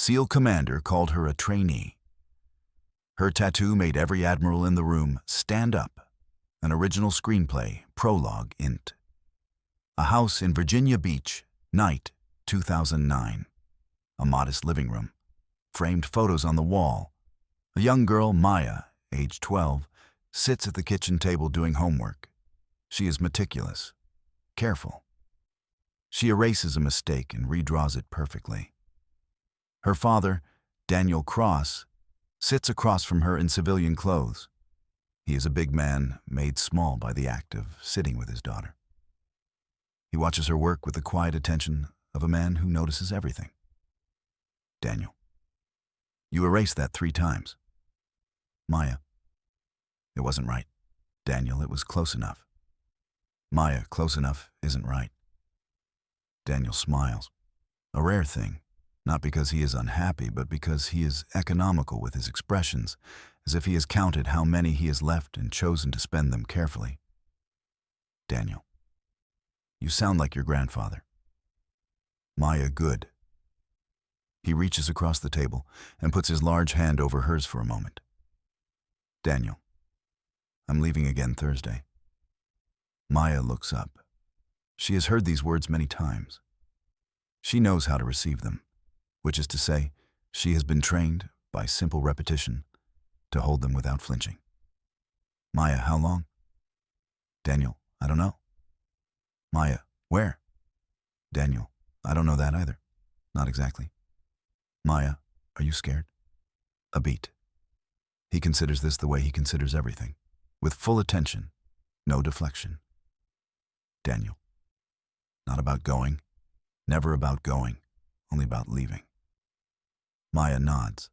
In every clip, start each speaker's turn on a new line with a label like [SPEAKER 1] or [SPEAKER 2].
[SPEAKER 1] SEAL commander called her a trainee. Her tattoo made every admiral in the room stand up. An original screenplay, prologue, int. A house in Virginia Beach, night, 2009. A modest living room. Framed photos on the wall. A young girl, Maya, age 12, sits at the kitchen table doing homework. She is meticulous, careful. She erases a mistake and redraws it perfectly. Her father, Daniel Cross, sits across from her in civilian clothes. He is a big man, made small by the act of sitting with his daughter. He watches her work with the quiet attention of a man who notices everything. Daniel, you erased that 3 times. Maya, it wasn't right. Daniel, it was close enough. Maya, close enough isn't right. Daniel smiles. A rare thing, not because he is unhappy, but because he is economical with his expressions, as if he has counted how many he has left and chosen to spend them carefully. Daniel, you sound like your grandfather. Maya, good. He reaches across the table and puts his large hand over hers for a moment. Daniel, I'm leaving again Thursday. Maya looks up. She has heard these words many times. She knows how to receive them, which is to say, she has been trained, by simple repetition, to hold them without flinching. Maya, how long? Daniel, I don't know. Maya, where? Daniel, I don't know that either. Not exactly. Maya, are you scared? A beat. He considers this the way he considers everything, with full attention, no deflection. Daniel, not about going, never about going, only about leaving. Maya nods.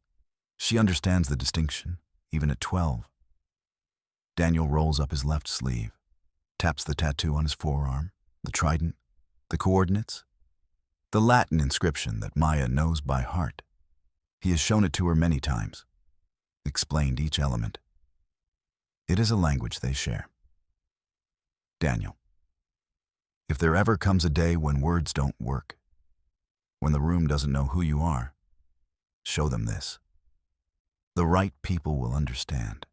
[SPEAKER 1] She understands the distinction, even at 12. Daniel rolls up his left sleeve, taps the tattoo on his forearm, the trident, the coordinates, the Latin inscription that Maya knows by heart. He has shown it to her many times, explained each element. It is a language they share. Daniel, if there ever comes a day when words don't work, when the room doesn't know who you are, show them this. The right people will understand.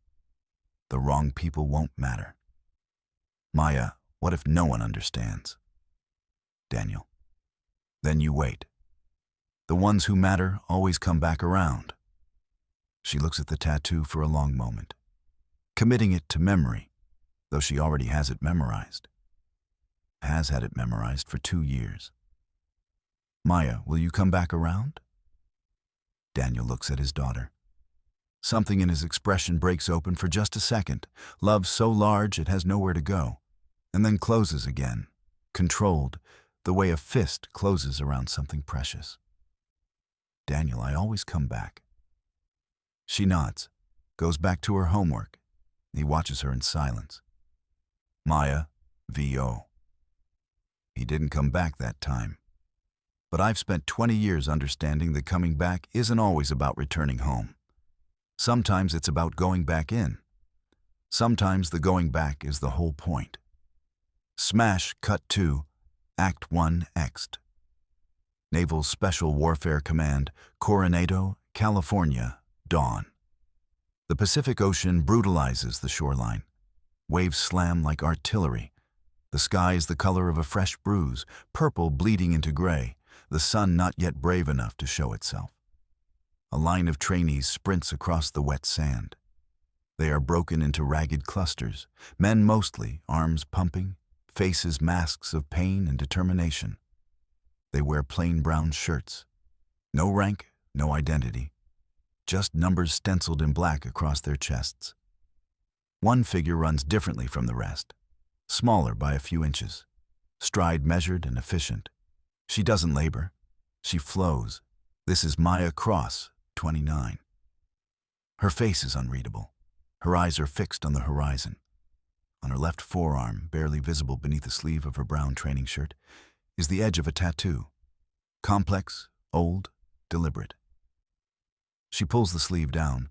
[SPEAKER 1] The wrong people won't matter. Maya, what if no one understands? Daniel, then you wait. The ones who matter always come back around. She looks at the tattoo for a long moment, committing it to memory, though she already has it memorized. Has had it memorized for 2 years. Maya, will you come back around? Daniel looks at his daughter. Something in his expression breaks open for just a second, love so large it has nowhere to go, and then closes again, controlled, the way a fist closes around something precious. Daniel, I always come back. She nods, goes back to her homework. He watches her in silence. Maya, V.O. He didn't come back that time. But I've spent 20 years understanding that coming back isn't always about returning home. Sometimes it's about going back in. Sometimes the going back is the whole point. Smash Cut 2, Act 1 Ext. Naval Special Warfare Command, Coronado, California, dawn. The Pacific Ocean brutalizes the shoreline. Waves slam like artillery. The sky is the color of a fresh bruise, purple bleeding into gray, the sun not yet brave enough to show itself. A line of trainees sprints across the wet sand. They are broken into ragged clusters, men mostly, arms pumping, faces masks of pain and determination. They wear plain brown shirts. No rank, no identity. Just numbers stenciled in black across their chests. One figure runs differently from the rest, smaller by a few inches, stride measured and efficient. She doesn't labor. She flows. This is Maya Cross, 29. Her face is unreadable. Her eyes are fixed on the horizon. On her left forearm, barely visible beneath the sleeve of her brown training shirt, is the edge of a tattoo. Complex, old, deliberate. She pulls the sleeve down.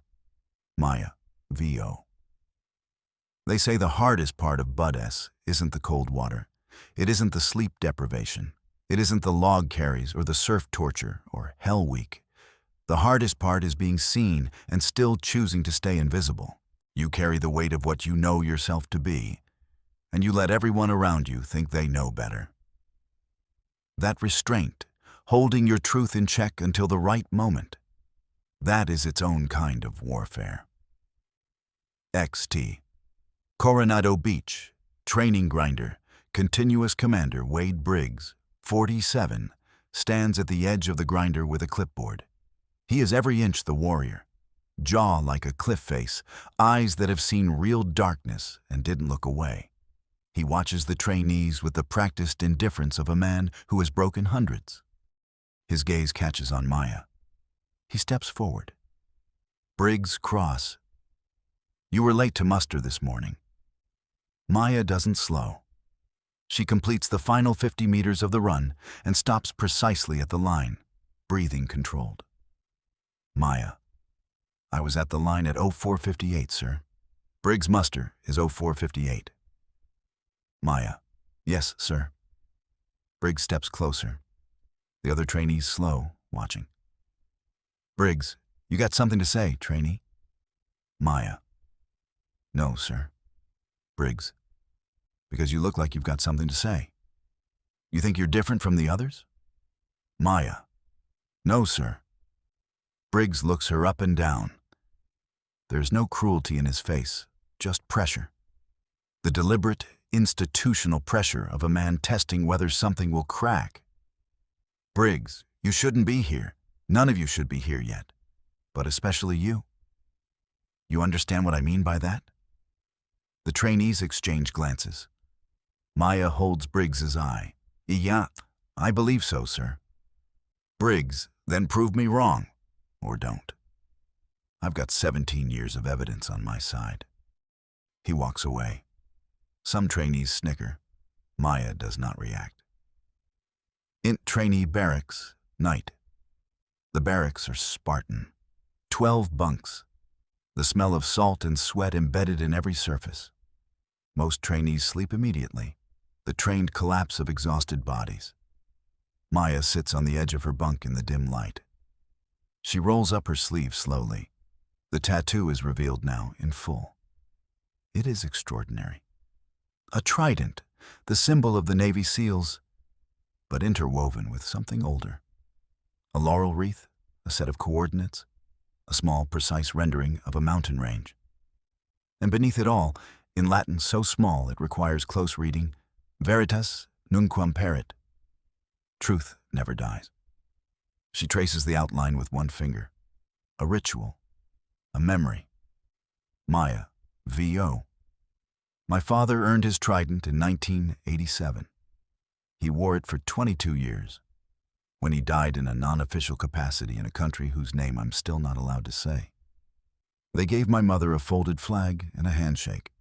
[SPEAKER 1] Maya, V.O. They say the hardest part of Bud S isn't the cold water. It isn't the sleep deprivation. It isn't the log carries or the surf torture or hell week. The hardest part is being seen and still choosing to stay invisible. You carry the weight of what you know yourself to be, and you let everyone around you think they know better. That restraint, holding your truth in check until the right moment, that is its own kind of warfare. XT. Coronado Beach, training grinder, continuous commander Wade Briggs, 47, stands at the edge of the grinder with a clipboard. He is every inch the warrior, jaw like a cliff face, eyes that have seen real darkness and didn't look away. He watches the trainees with the practiced indifference of a man who has broken hundreds. His gaze catches on Maya. He steps forward. Briggs cross. You were late to muster this morning. Maya doesn't slow. She completes the final 50 meters of the run and stops precisely at the line, breathing controlled. Maya. I was at the line at 04:58, sir. Briggs' muster is 04:58. Maya. Yes, sir. Briggs steps closer. The other trainees slow, watching. Briggs, you got something to say, trainee? Maya. No, sir. Briggs. Because you look like you've got something to say. You think you're different from the others? Maya. No, sir. Briggs looks her up and down. There's no cruelty in his face, just pressure. The deliberate, institutional pressure of a man testing whether something will crack. Briggs, you shouldn't be here. None of you should be here yet, but especially you. You understand what I mean by that? The trainees exchange glances. Maya holds Briggs's eye. Yeah, I believe so, sir. Briggs, then prove me wrong, or don't. I've got 17 years of evidence on my side. He walks away. Some trainees snicker. Maya does not react. Int trainee barracks, night. The barracks are Spartan. 12 bunks. The smell of salt and sweat embedded in every surface. Most trainees sleep immediately, the trained collapse of exhausted bodies. Maya sits on the edge of her bunk in the dim light. She rolls up her sleeve slowly. The tattoo is revealed now in full. It is extraordinary. A trident, the symbol of the Navy SEALs, but interwoven with something older. A laurel wreath, a set of coordinates, a small, precise rendering of a mountain range. And beneath it all, in Latin so small it requires close reading, Veritas nunquam perit. Truth never dies. She traces the outline with one finger. A ritual, a memory. Maya, V.O. My father earned his trident in 1987. He wore it for 22 years, when he died in a non-official capacity in a country whose name I'm still not allowed to say. They gave my mother a folded flag and a handshake.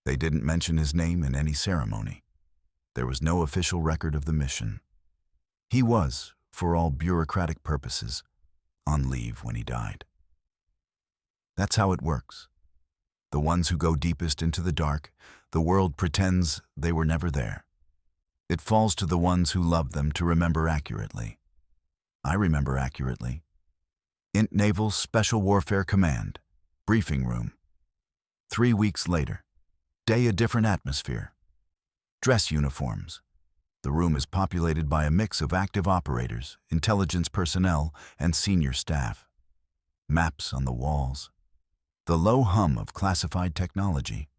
[SPEAKER 1] They didn't mention his name in any ceremony. There was no official record of the mission. He was, for all bureaucratic purposes, on leave when he died. That's how it works. The ones who go deepest into the dark, the world pretends they were never there. It falls to the ones who love them to remember accurately. I remember accurately. Int Naval Special Warfare Command, briefing room. 3 weeks later, day a different atmosphere. Dress uniforms. The room is populated by a mix of active operators, intelligence personnel, and senior staff. Maps on the walls. The low hum of classified technology.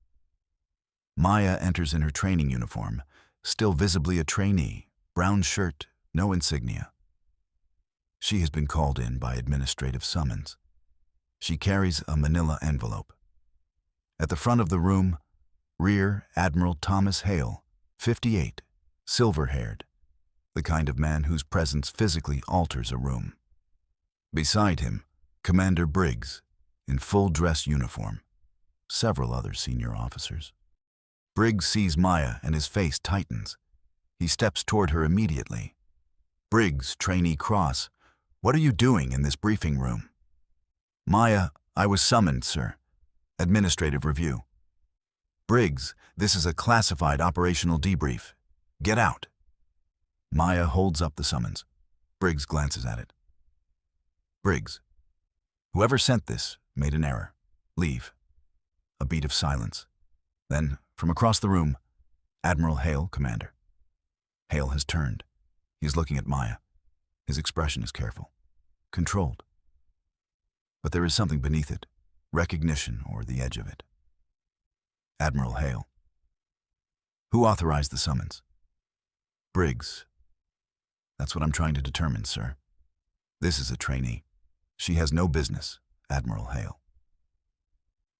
[SPEAKER 1] Maya enters in her training uniform, still visibly a trainee, brown shirt, no insignia. She has been called in by administrative summons. She carries a manila envelope. At the front of the room, Rear Admiral Thomas Hale, 58, silver-haired, the kind of man whose presence physically alters a room. Beside him, Commander Briggs, in full dress uniform, several other senior officers. Briggs sees Maya and his face tightens. He steps toward her immediately. Briggs, trainee cross, what are you doing in this briefing room? Maya, I was summoned, sir. Administrative review. Briggs, this is a classified operational debrief. Get out. Maya holds up the summons. Briggs glances at it. Briggs, whoever sent this made an error. Leave. A beat of silence. Then, from across the room, Admiral Hale, Commander. Hale has turned. He is looking at Maya. His expression is careful, controlled. But there is something beneath it, recognition or the edge of it. Admiral Hale. Who authorized the summons? Briggs. That's what I'm trying to determine, sir. This is a trainee. She has no business, Admiral Hale.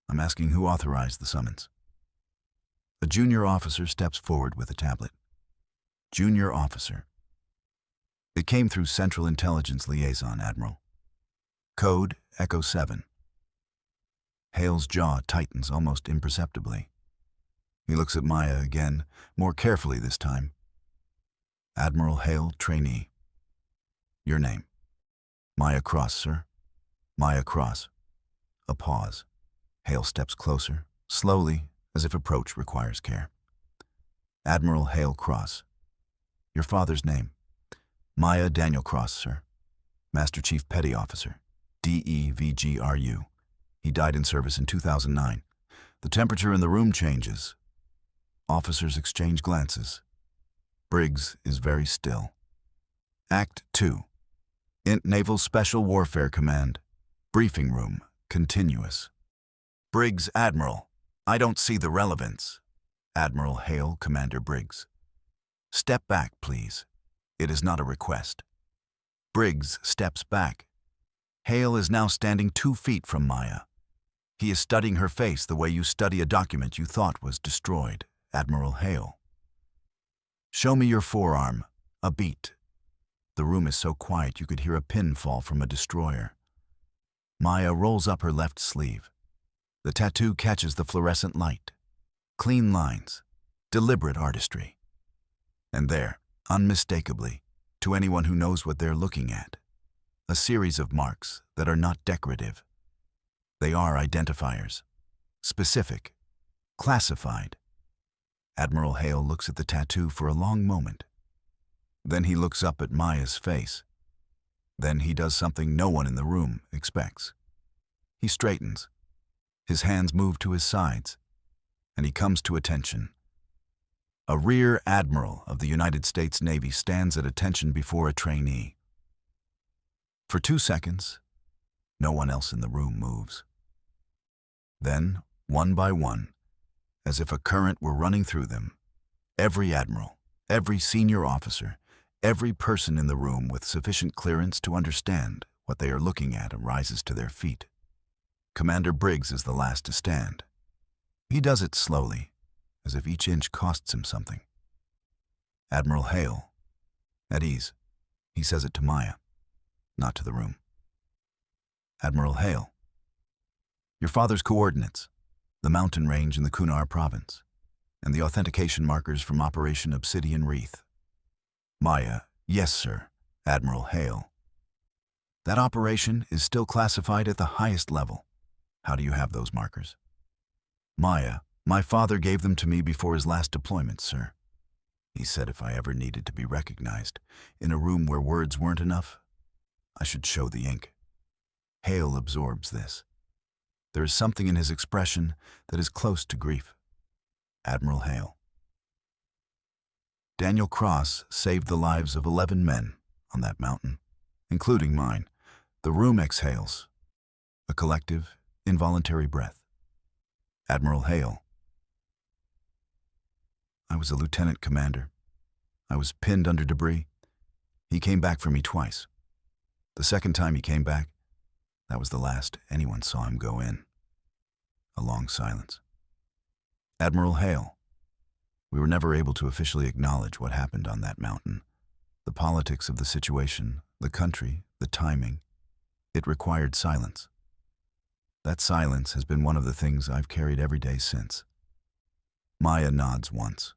[SPEAKER 1] I'm asking who authorized the summons. A junior officer steps forward with a tablet. Junior officer. It came through Central Intelligence Liaison, Admiral. Code Echo 7. Hale's jaw tightens almost imperceptibly. He looks at Maya again, more carefully this time. Admiral Hale, Trainee. Your name? Maya Cross, sir. Maya Cross. A pause. Hale steps closer, slowly, as if approach requires care. Admiral Hale Cross. Your father's name? Maya Daniel Cross, sir. Master Chief Petty Officer. DEVGRU. He died in service in 2009. The temperature in the room changes. Officers exchange glances. Briggs is very still. Act 2. INT Naval Special Warfare Command. Briefing room, continuous. Briggs, Admiral. I don't see the relevance. Admiral Hale, Commander Briggs. Step back, please. It is not a request. Briggs steps back. Hale is now standing 2 feet from Maya. He is studying her face the way you study a document you thought was destroyed, Admiral Hale. Show me your forearm. A beat. The room is so quiet you could hear a pin fall from a destroyer. Maya rolls up her left sleeve. The tattoo catches the fluorescent light. Clean lines. Deliberate artistry. And there, unmistakably, to anyone who knows what they're looking at, a series of marks that are not decorative. They are identifiers. Specific. Classified. Admiral Hale looks at the tattoo for a long moment. Then he looks up at Maya's face. Then he does something no one in the room expects. He straightens. His hands move to his sides, and he comes to attention. A Rear Admiral of the United States Navy stands at attention before a trainee. For 2 seconds, no one else in the room moves. Then, one by one, as if a current were running through them, every admiral, every senior officer, every person in the room with sufficient clearance to understand what they are looking at rises to their feet. Commander Briggs is the last to stand. He does it slowly, as if each inch costs him something. Admiral Hale. At ease. He says it to Maya, not to the room. Admiral Hale. Your father's coordinates, the mountain range in the Kunar province, and the authentication markers from Operation Obsidian Wreath. Maya. Yes, sir. Admiral Hale. That operation is still classified at the highest level. How do you have those markers? Maya. My father gave them to me before his last deployment, sir. He said if I ever needed to be recognized, in a room where words weren't enough, I should show the ink. Hale absorbs this. There is something in his expression that is close to grief. Admiral Hale. Daniel Cross saved the lives of 11 men on that mountain, including mine. The room exhales. A collective, involuntary breath. Admiral Hale. I was a lieutenant commander. I was pinned under debris. He came back for me twice. The second time he came back, that was the last anyone saw him go in. A long silence. Admiral Hale. We were never able to officially acknowledge what happened on that mountain. The politics of the situation, the country, the timing. It required silence. That silence has been one of the things I've carried every day since. Maya nods once.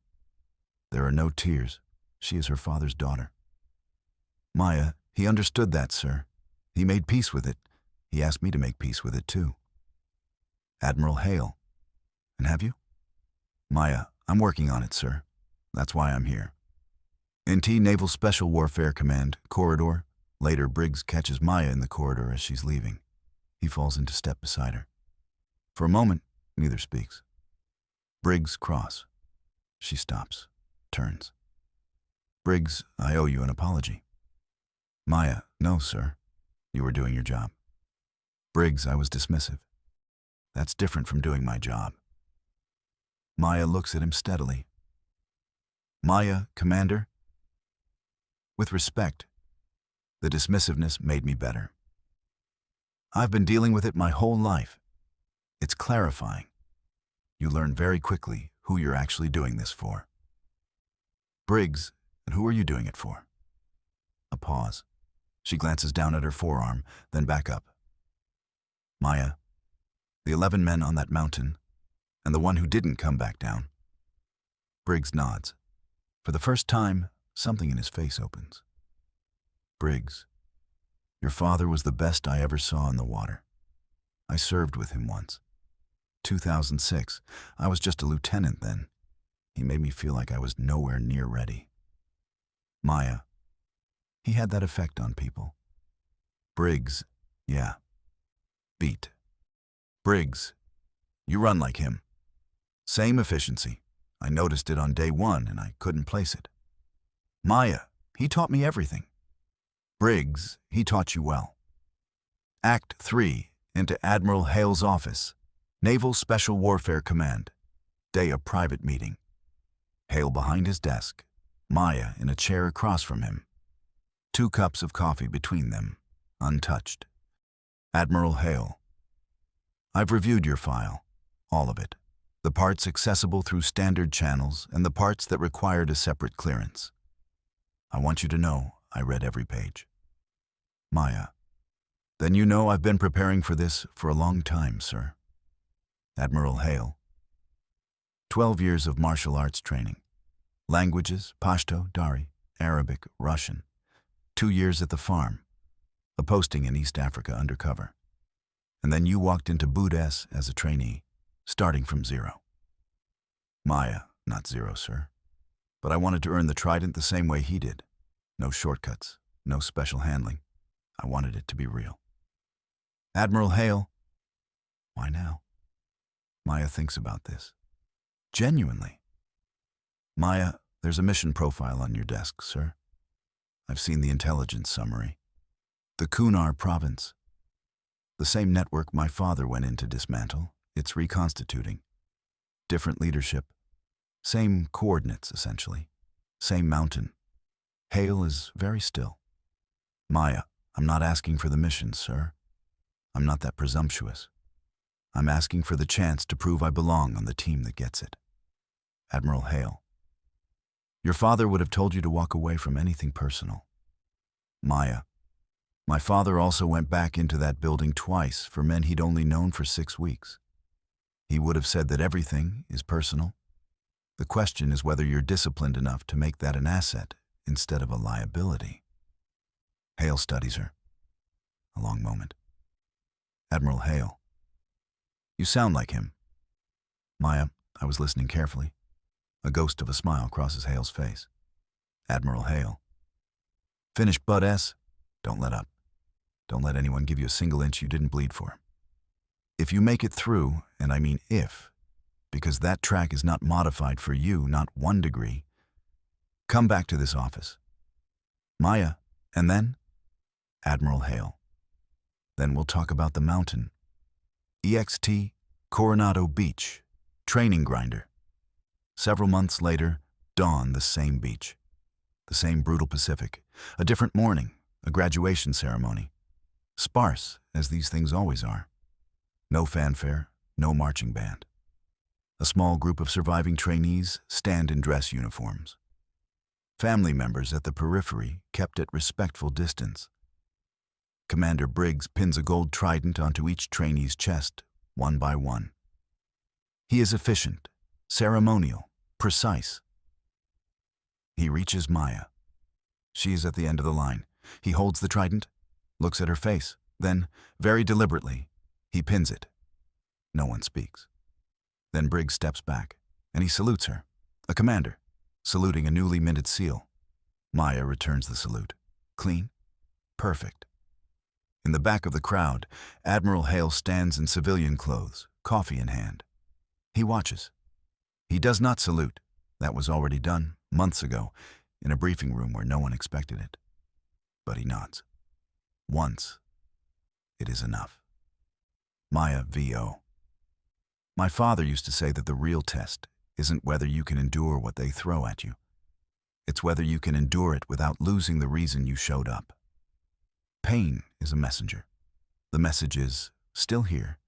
[SPEAKER 1] There are no tears. She is her father's daughter. Maya, he understood that, sir. He made peace with it. He asked me to make peace with it, too. Admiral Hale. And have you? Maya, I'm working on it, sir. That's why I'm here. NT Naval Special Warfare Command, Corridor, Later, Briggs catches Maya in the corridor as she's leaving. He falls into step beside her. For a moment, neither speaks. Briggs cross. She stops, turns. Briggs, I owe you an apology. Maya, no, sir. You were doing your job. Briggs, I was dismissive. That's different from doing my job. Maya looks at him steadily. Maya, Commander? With respect, the dismissiveness made me better. I've been dealing with it my whole life. It's clarifying. You learn very quickly who you're actually doing this for. Briggs, and who are you doing it for? A pause. She glances down at her forearm, then back up. Maya, the 11 men on that mountain, and the one who didn't come back down. Briggs nods. For the first time, something in his face opens. Briggs, your father was the best I ever saw in the water. I served with him once. 2006, I was just a lieutenant then. He made me feel like I was nowhere near ready. Maya, he had that effect on people. Briggs, yeah. Beat. Briggs, you run like him. Same efficiency. I noticed it on day one and I couldn't place it. Maya, he taught me everything. Briggs, he taught you well. Act 3, into Admiral Hale's office. Naval Special Warfare Command. Day of private meeting. Hale behind his desk. Maya in a chair across from him. 2 cups of coffee between them, untouched. Admiral Hale. I've reviewed your file, all of it. The parts accessible through standard channels and the parts that required a separate clearance. I want you to know I read every page. Maya. Then you know I've been preparing for this for a long time, sir. Admiral Hale. 12 years of martial arts training. Languages, Pashto, Dari, Arabic, Russian. 2 years at the farm. A posting in East Africa undercover. And then you walked into Budes as a trainee, starting from 0. Maya, not 0, sir. But I wanted to earn the trident the same way he did. No shortcuts, no special handling. I wanted it to be real. Admiral Hale. Why now? Maya thinks about this. Genuinely. Maya, there's a mission profile on your desk, sir. I've seen the intelligence summary. The Kunar province. The same network my father went in to dismantle, it's reconstituting. Different leadership. Same coordinates, essentially. Same mountain. Hale is very still. Maya, I'm not asking for the mission, sir. I'm not that presumptuous. I'm asking for the chance to prove I belong on the team that gets it. Admiral Hale. Your father would have told you to walk away from anything personal. Maya. My father also went back into that building twice for men he'd only known for 6 weeks. He would have said that everything is personal. The question is whether you're disciplined enough to make that an asset instead of a liability. Hale studies her. A long moment. Admiral Hale. You sound like him. Maya, I was listening carefully. A ghost of a smile crosses Hale's face. Admiral Hale. Finish Bud S. Don't let up. Don't let anyone give you a single inch you didn't bleed for. If you make it through, and I mean if, because that track is not modified for you, not 1 degree, come back to this office. Maya, and then? Admiral Hale. Then we'll talk about the mountain. EXT, Coronado Beach, training grinder. Several months later, dawn, the same beach. The same brutal Pacific. A different morning, a graduation ceremony. Sparse, as these things always are. No fanfare, no marching band. A small group of surviving trainees stand in dress uniforms. Family members at the periphery kept at respectful distance. Commander Briggs pins a gold trident onto each trainee's chest, one by one. He is efficient, ceremonial, precise. He reaches Maya. She is at the end of the line. He holds the trident, looks at her face, then, very deliberately, he pins it. No one speaks. Then Briggs steps back, and he salutes her, a commander, saluting a newly minted seal. Maya returns the salute. Clean? Perfect. In the back of the crowd, Admiral Hale stands in civilian clothes, coffee in hand. He watches. He does not salute. That was already done, months ago, in a briefing room where no one expected it. But he nods. Once. It is enough. Maya V.O. My father used to say that the real test isn't whether you can endure what they throw at you. It's whether you can endure it without losing the reason you showed up. Pain is a messenger. The message is, still here,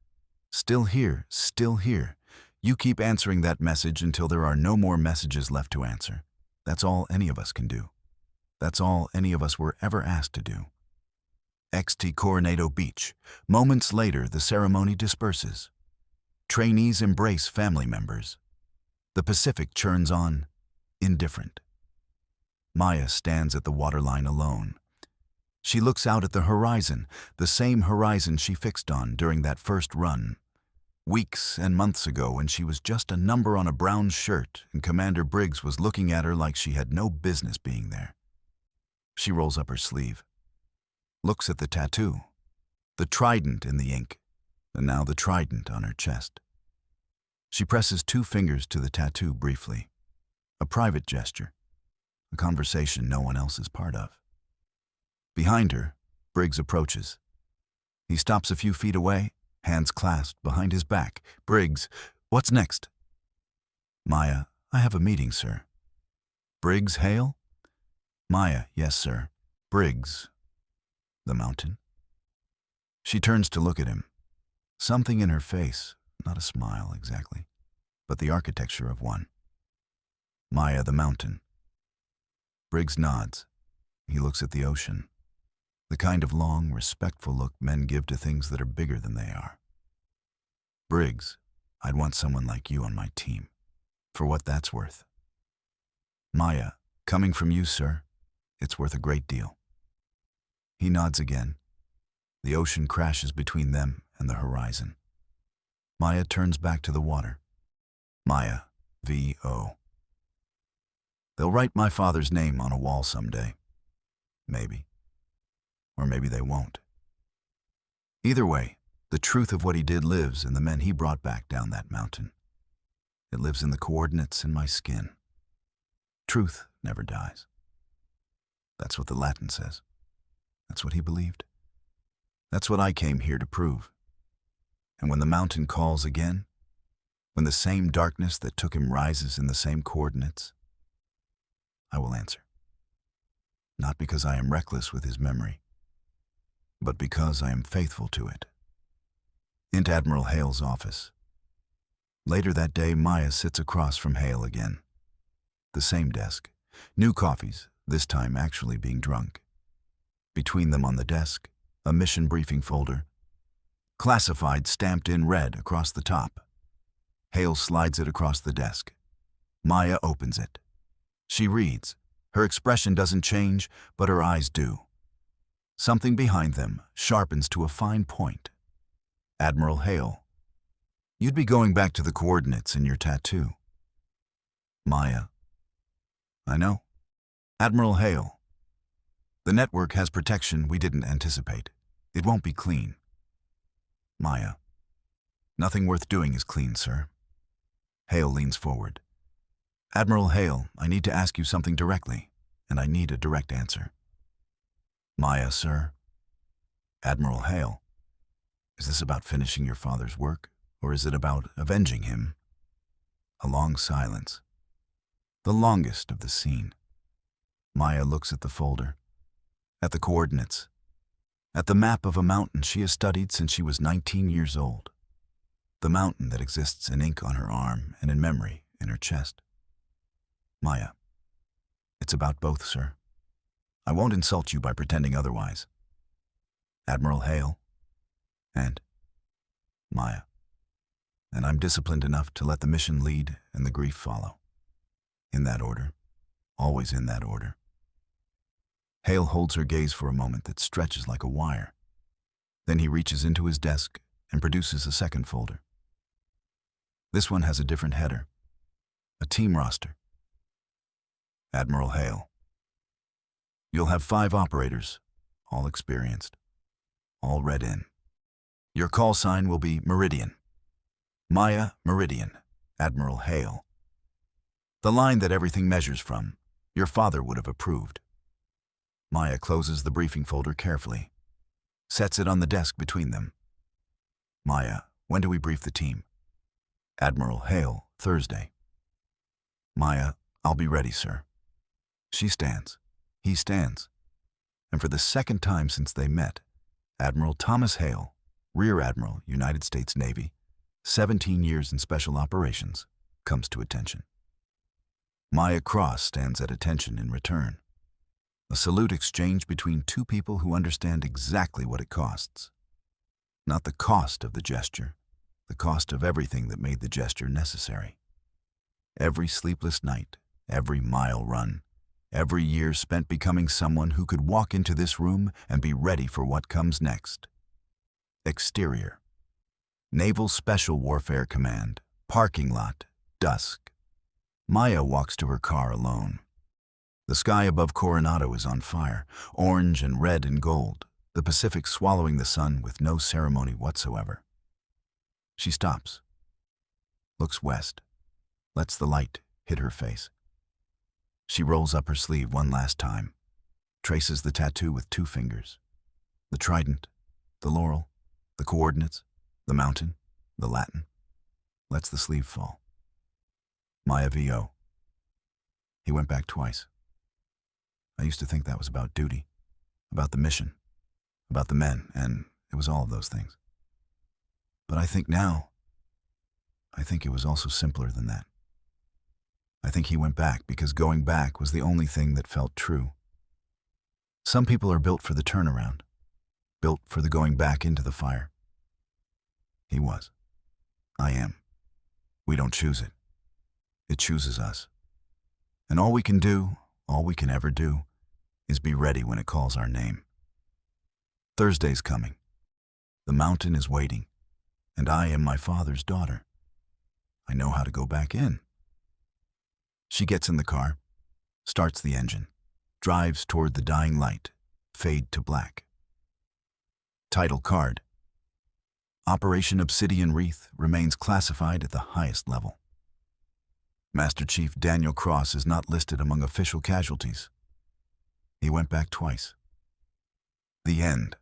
[SPEAKER 1] still here, still here. You keep answering that message until there are no more messages left to answer. That's all any of us can do. That's all any of us were ever asked to do. XT Coronado Beach. Moments later, the ceremony disperses. Trainees embrace family members. The Pacific churns on, indifferent. Maya stands at the waterline alone. She looks out at the horizon, the same horizon she fixed on during that first run. Weeks and months ago, when she was just a number on a brown shirt and Commander Briggs was looking at her like she had no business being there. She rolls up her sleeve, looks at the tattoo, the trident in the ink, and now the trident on her chest. She presses 2 fingers to the tattoo briefly, a private gesture, a conversation no one else is part of. Behind her, Briggs approaches. He stops a few feet away, hands clasped behind his back. Briggs, what's next? Maya, I have a meeting, sir. Briggs, Hale? Maya, yes, sir. Briggs, the mountain? She turns to look at him. Something in her face, not a smile exactly, but the architecture of one. Maya, the mountain. Briggs nods. He looks at the ocean. The kind of long, respectful look men give to things that are bigger than they are. Briggs, I'd want someone like you on my team, for what that's worth. Maya, coming from you, sir, it's worth a great deal. He nods again. The ocean crashes between them and the horizon. Maya turns back to the water. Maya, V.O. They'll write my father's name on a wall someday. Maybe. Or maybe they won't. Either way, the truth of what he did lives in the men he brought back down that mountain. It lives in the coordinates in my skin. Truth never dies. That's what the Latin says. That's what he believed. That's what I came here to prove. And when the mountain calls again, when the same darkness that took him rises in the same coordinates, I will answer. Not because I am reckless with his memory, but because I am faithful to it. Into Admiral Hale's office. Later that day, Maya sits across from Hale again. The same desk. New coffees, this time actually being drunk. Between them on the desk, a mission briefing folder. Classified stamped in red across the top. Hale slides it across the desk. Maya opens it. She reads. Her expression doesn't change, but her eyes do. Something behind them sharpens to a fine point. Admiral Hale. You'd be going back to the coordinates in your tattoo. Maya. I know. Admiral Hale. The network has protection we didn't anticipate. It won't be clean. Maya. Nothing worth doing is clean, sir. Hale leans forward. Admiral Hale, I need to ask you something directly, and I need a direct answer. Maya, sir. Admiral Hale. Is this about finishing your father's work, or is it about avenging him? A long silence. The longest of the scene. Maya looks at the folder, at the coordinates, at the map of a mountain she has studied since she was 19 years old. The mountain that exists in ink on her arm and in memory in her chest. Maya. It's about both, sir. I won't insult you by pretending otherwise. Admiral Hale. And Maya. And I'm disciplined enough to let the mission lead and the grief follow. In that order. Always in that order. Hale holds her gaze for a moment that stretches like a wire. Then he reaches into his desk and produces a second folder. This one has a different header. A team roster. Admiral Hale. You'll have 5 operators, all experienced, all read in. Your call sign will be Meridian. Maya, Meridian, Admiral Hale. The line that everything measures from, your father would have approved. Maya closes the briefing folder carefully, sets it on the desk between them. Maya, when do we brief the team? Admiral Hale, Thursday. Maya, I'll be ready, sir. She stands. He stands. And for the second time since they met, Admiral Thomas Hale, Rear Admiral, United States Navy, 17 years in Special Operations, comes to attention. Maya Cross stands at attention in return. A salute exchanged between two people who understand exactly what it costs. Not the cost of the gesture, the cost of everything that made the gesture necessary. Every sleepless night, every mile run, every year spent becoming someone who could walk into this room and be ready for what comes next. Exterior. Naval Special Warfare Command, parking lot, dusk. Maya walks to her car alone. The sky above Coronado is on fire, orange and red and gold, the Pacific swallowing the sun with no ceremony whatsoever. She stops, looks west, lets the light hit her face. She rolls up her sleeve one last time, traces the tattoo with 2 fingers. The trident, the laurel, the coordinates, the mountain, the Latin. Lets the sleeve fall. Maya V.O. He went back twice. I used to think that was about duty, about the mission, about the men, and it was all of those things. But I think it was also simpler than that. I think he went back because going back was the only thing that felt true. Some people are built for the turnaround, built for the going back into the fire. He was. I am. We don't choose it. It chooses us. And all we can do, all we can ever do, is be ready when it calls our name. Thursday's coming. The mountain is waiting, and I am my father's daughter. I know how to go back in. She gets in the car, starts the engine, drives toward the dying light, fade to black. Title card. Operation Obsidian Wreath remains classified at the highest level. Master Chief Daniel Cross is not listed among official casualties. He went back twice. The end.